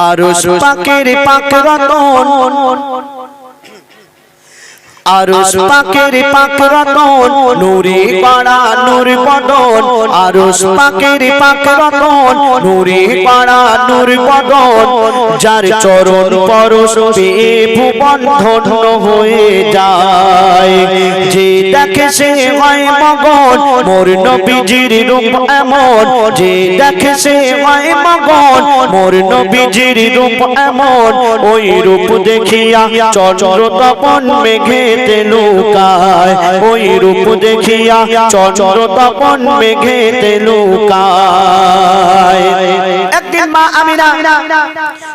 আরশ পাকের পাক রতন আরশ পাকের পাক রতন নূরে পাড়া নূর বদন আরশ পাকের পাক রতন নূরে পাড়া নূর বদন যার চরণ পরশ পেয়ে ভুবন ধন্য হয়ে যায় যে দেখে সে হয় মগন মোর নবীজির রূপ এমন যে দেখে সে হয় মগন মোর নবীজির রূপ এমন ওই রূপ দেখিয়া চন্দ্র তপন মেঘে লুকায় ওই রূপ দেখিয়া চন্দ্র তপন মেঘেতে লুকায় একদিন মা আমিনা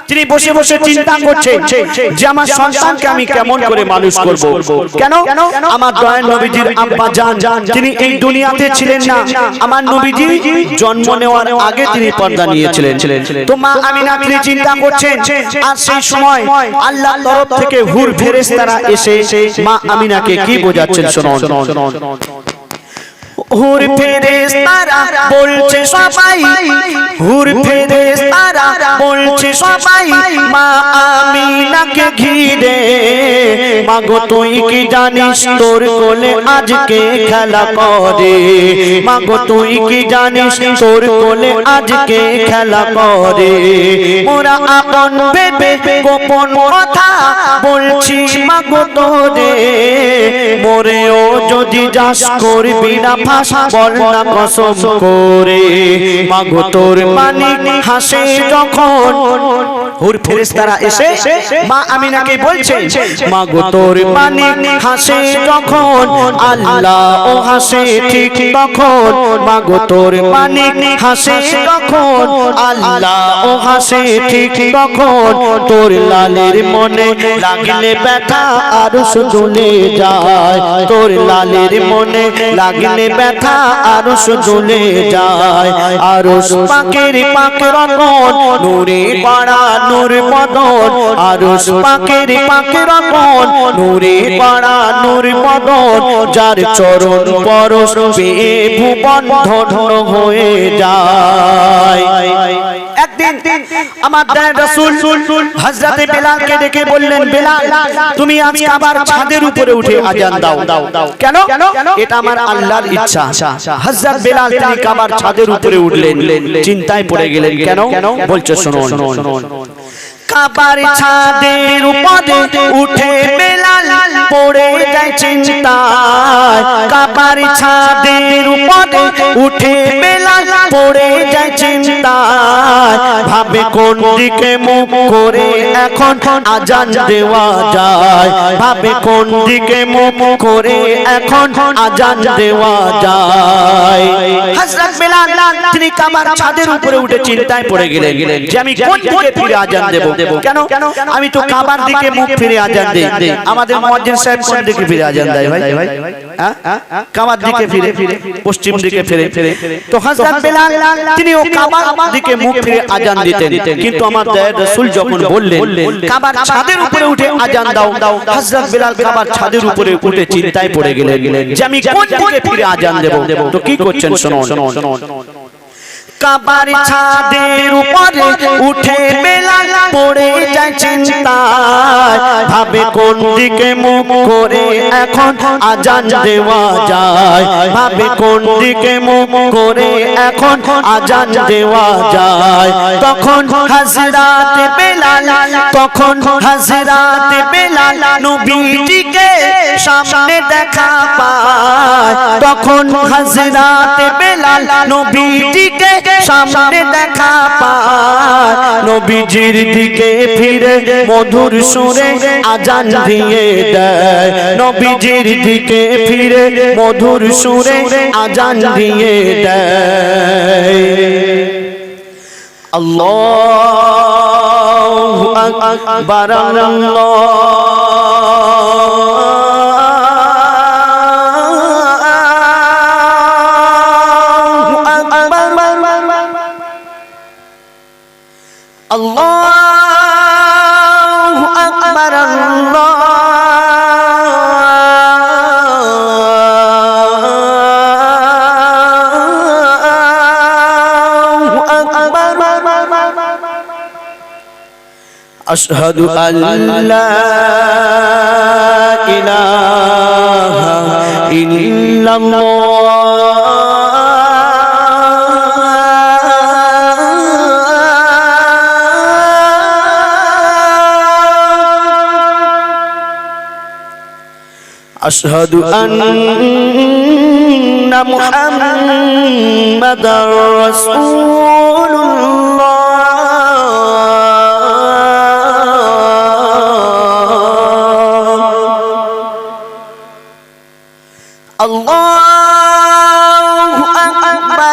তিনি বসে বসে চিন্তা করছেন যে আমার সন্তানকে আমি কেমন করে মানুষ করব কেন আমার দয়াল নবীজির আব্বা জান তিনি এই দুনিয়াতে ছিলেন না আমার নবীজি জন্ম নেওয়ার আগে তিনি পর্দা নিয়েছিলেন তো মা আমিনা তিনি চিন্তা করছেন আর সেই সময় আল্লাহর তরফ থেকে হুর ফেরেশতারা এসে মা আমিনাকে কি বোঝাচ্ছেন শুনুন হুর ফেরেশতারা বলছে সবাই হুর ফেরেশতারা বলছে সবাই মা আমিনাকে ঘিরে মাগো তুই কি জানিস তোর কোলে আজকে খেলা করে মাগো তুই কি জানিস তোর কোলে আজকে খেলা করে মোরা আপন ভেবে গোপন কথা বলছি মাগো তোরে মোরেও যদি যাস করবি না বল না কসম করে মাগো তোর মানিক হাসে যখন হুর ফেরেশতারা এসে মা আমিনাকে বলছে মাগো তোর মানিক হাসে যখন আল্লাহ ও হাসে ঠিক তখন মাগো তোর মানিক হাসে যখন আল্লাহ ও হাসে ঠিক তখন তোর লালের মনে লাগলে ব্যথা আরশ জ্বলে যায় তোর লালের মনে লাগলে ব্যথা আরশ জ্বলে যায় আরশ পাকের পাক রতন নূরে পাড়া নূর বদন আরশ পাকের পাক রতন নূরে পাড়া নূর বদন যার চরণ পরশ পেয়ে ভুবন ধন্য হয়ে যায় একদিন আমার দয়াল রাসূল হযরতে বেলালকে ডেকে বললেন বেলাল তুমি আজ কাবার ছাদের উপরে উঠে আযান দাও কেন এটা আমার আল্লাহর ইচ্ছা হযরত বেলাল তিনি কাবার ছাদের উপরে উঠলেন চিন্তায় পড়ে গেলেন কেন বলছে শুনুন কাবার ছাদের উপরে উঠে বেলাল পড়ে যায় চিন্তায় কাবার ছাদের উপরে উঠে বেলাল পড়ে যায় চিন্তায় ভাবে কোন দিকে মুখ করে এখন আযান দেওয়া যায় ভাবে কোন দিকে মুখ করে এখন আযান দেওয়া যায় হযরত বেলাল তিনি কাবার ছাদের উপরে উঠে চিন্তায় পড়ে গেলেন যে আমি কোন দিকে ফিরে আযান দেব কেন আমি তো কাবার দিকে মুখ ফিরে আযান দেই আমাদের মুয়াজ্জিন সাহেব কোন দিকে ফিরে আযান দেয় ভাই হ্যাঁ কাবার দিকে ফিরে পশ্চিম দিকে ফিরে তো হযরত বেলাল তিনিও কাবার দিকে মুখ ফিরে আযান দিতেন কিন্তু আমার দয়ার রাসূল যখন বললেন কাবার ছাদের উপরে উঠে আযান দাও হযরত বেলাল কাবার ছাদের উপরে উঠে চিন্তায় পড়ে গেলেন যে আমি কোন দিকে ফিরে আযান দেব তো কি করছেন শুনুন কাবার ছাদের উপরে উঠে বেলাল পড়ে যায় চিন্তায় ভাবে কোন দিকে মুখ করে এখন আযান দেওয়া যায় ভাবে কোন দিকে মুখ করে এখন আযান দেওয়া যায় তখন হযরত বেলাল নবীজিকে সামনে দেখা পায় তখন হযরত বেলাল নবীজিকে সামনে দেখা পায় নবীজির দিকে ফিরে মধুর সুরে আযান দিয়ে দেয় নবীজির দিকে ফিরে মধুর সুরে আযান দিয়ে দেয় আল্লাহু আকবার আল্লাহু আকবার আল্লাহু আকবার আশহাদু আল্লা ইলাহা ইল্লাল্লাহ أشهد أن محمد رسول الله الله أكبر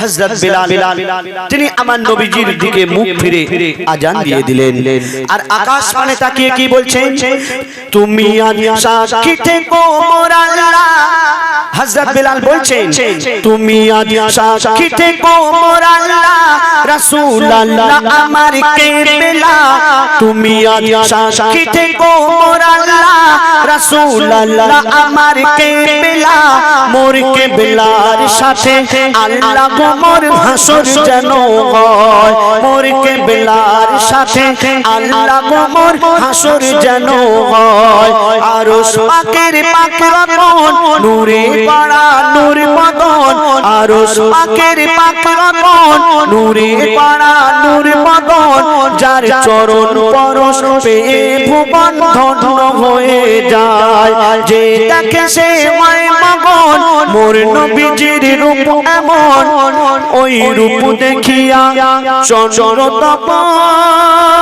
হযরত বিলাল তিনি আমার নবীজির দিকে মুখ ফিরে আজান দিয়ে দিলেন আর আকাশ পানে তাকিয়ে কি বলছেন তুমি আজ সাক্ষী থেকো মোর আল্লাহ হযরত বিলাল বলছেন তুমি আজ সাক্ষী থেকো মোর আল্লাহ রাসূল আল্লাহ আমার কেবলা তুমি আজ সাক্ষী থেকো মোর আল্লাহ রাসূল আল্লাহ আমার কেবলা মোর কেবলার সাথে আল্লাহ গো মোর হাসর যেন হয় মোর কেবলার সাথে আল্লাহ গো মোর হাসর যেন হয় আরশ পাকের পাকরাতন নূরে পাড়া নূর মদন আরশ পাকের পাকরাতন নূরে পাড়া নূর মদন যার চরণ পরশ পেয়ে ভুবন ধন্য হয়ে যায় যে দেখে সে হয় মগন মোর নবীজির রূপ এমন ওই রূপ দেখিয়া চন্দ্র তপন